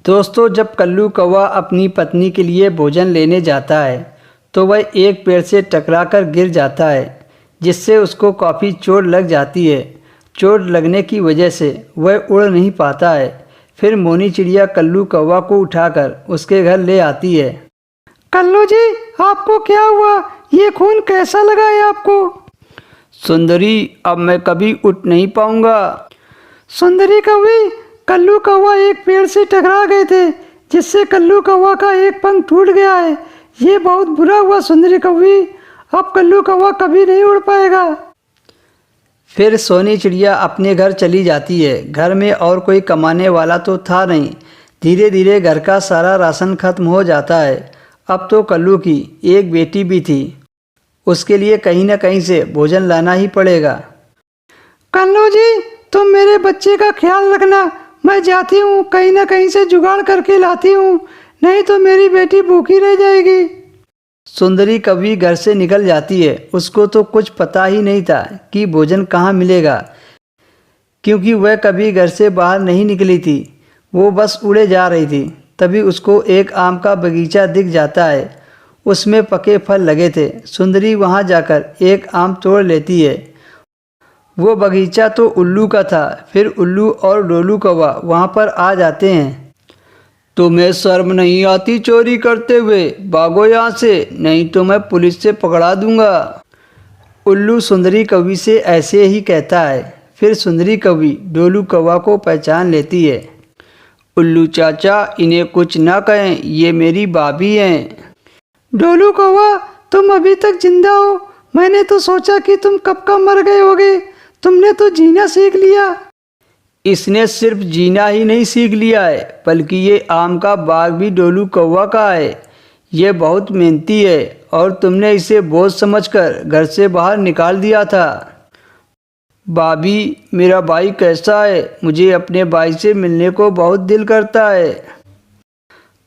दोस्तों, जब कल्लू कौवा अपनी पत्नी के लिए भोजन लेने जाता है तो वह एक पेड़ से टकराकर गिर जाता है, जिससे उसको काफ़ी चोट लग जाती है। चोट लगने की वजह से वह उड़ नहीं पाता है। फिर मोनी चिड़िया कल्लू कौवा को उठाकर उसके घर ले आती है। कल्लू जी, आपको क्या हुआ? ये खून कैसा लगा है आपको? सुंदरी, अब मैं कभी उठ नहीं पाऊंगा। सुंदरी कौवी, कल्लू कौवा एक पेड़ से टकरा गए थे, जिससे कल्लू कौवा का एक पंख टूट गया है। ये बहुत बुरा हुआ सुंदरी कौवी। अब कल्लू कौवा कभी नहीं उड़ पाएगा। फिर सोनी चिड़िया अपने घर चली जाती है। घर में और कोई कमाने वाला तो था नहीं। धीरे धीरे घर का सारा राशन खत्म हो जाता है। अब तो कल्लू की एक बेटी भी थी, उसके लिए कहीं न कहीं से भोजन लाना ही पड़ेगा। कल्लू जी, तुम मेरे बच्चे का ख्याल रखना। मैं जाती हूँ, कहीं ना कहीं से जुगाड़ करके लाती हूँ, नहीं तो मेरी बेटी भूखी रह जाएगी। सुंदरी कभी घर से निकल जाती है। उसको तो कुछ पता ही नहीं था कि भोजन कहाँ मिलेगा, क्योंकि वह कभी घर से बाहर नहीं निकली थी। वो बस उड़े जा रही थी। तभी उसको एक आम का बगीचा दिख जाता है। उसमें पके फल लगे थे। सुंदरी वहाँ जाकर एक आम तोड़ लेती है। वो बगीचा तो उल्लू का था। फिर उल्लू और डोलू कौवा वहाँ पर आ जाते हैं। तुम्हें शर्म नहीं आती चोरी करते हुए? भागो यहाँ से, नहीं तो मैं पुलिस से पकड़ा दूंगा। उल्लू सुंदरी कौवी से ऐसे ही कहता है। फिर सुंदरी कौवी डोलू कौवा को पहचान लेती है। उल्लू चाचा, इन्हें कुछ ना कहें, ये मेरी भाभी हैं। डोलू कौवा, तुम अभी तक जिंदा हो। मैंने तो सोचा कि तुम कब का मर गए होगे। तुमने तो जीना सीख लिया। इसने सिर्फ जीना ही नहीं सीख लिया है, बल्कि ये आम का बाग भी डोलू कौवा का है। ये बहुत मेहनती है और तुमने इसे बोझ समझकर घर से बाहर निकाल दिया था। भाभी, मेरा भाई कैसा है? मुझे अपने भाई से मिलने को बहुत दिल करता है।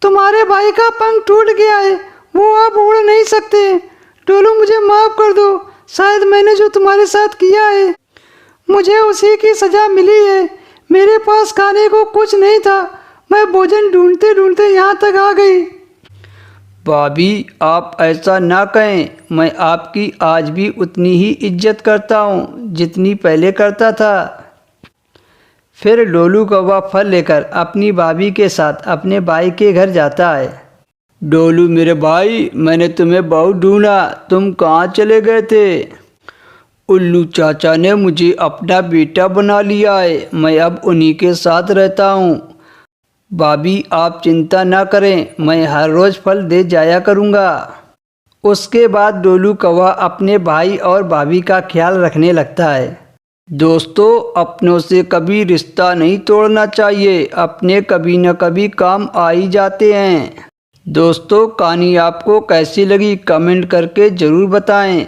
तुम्हारे भाई का पंख टूट गया है, वो अब उड़ नहीं सकते। डोलू, मुझे माफ कर दो। शायद मैंने जो तुम्हारे साथ किया है, मुझे उसी की सजा मिली है। मेरे पास खाने को कुछ नहीं था। मैं भोजन ढूंढते ढूंढते यहाँ तक आ गई। भाभी, आप ऐसा ना कहें। मैं आपकी आज भी उतनी ही इज्जत करता हूँ जितनी पहले करता था। फिर डोलू कौवा फल लेकर अपनी भाभी के साथ अपने भाई के घर जाता है। डोलू मेरे भाई, मैंने तुम्हें बहुत ढूंढा, तुम कहाँ चले गए थे? उल्लू चाचा ने मुझे अपना बेटा बना लिया है। मैं अब उन्हीं के साथ रहता हूँ। भाभी, आप चिंता ना करें, मैं हर रोज़ फल दे जाया करूँगा। उसके बाद डोलू कौवा अपने भाई और भाभी का ख्याल रखने लगता है। दोस्तों, अपनों से कभी रिश्ता नहीं तोड़ना चाहिए। अपने कभी न कभी काम आ ही जाते हैं। दोस्तों, कहानी आपको कैसी लगी कमेंट करके ज़रूर बताएं।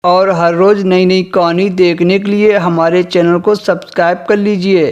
और हर रोज़ नई नई कहानी देखने के लिए हमारे चैनल को सब्सक्राइब कर लीजिए।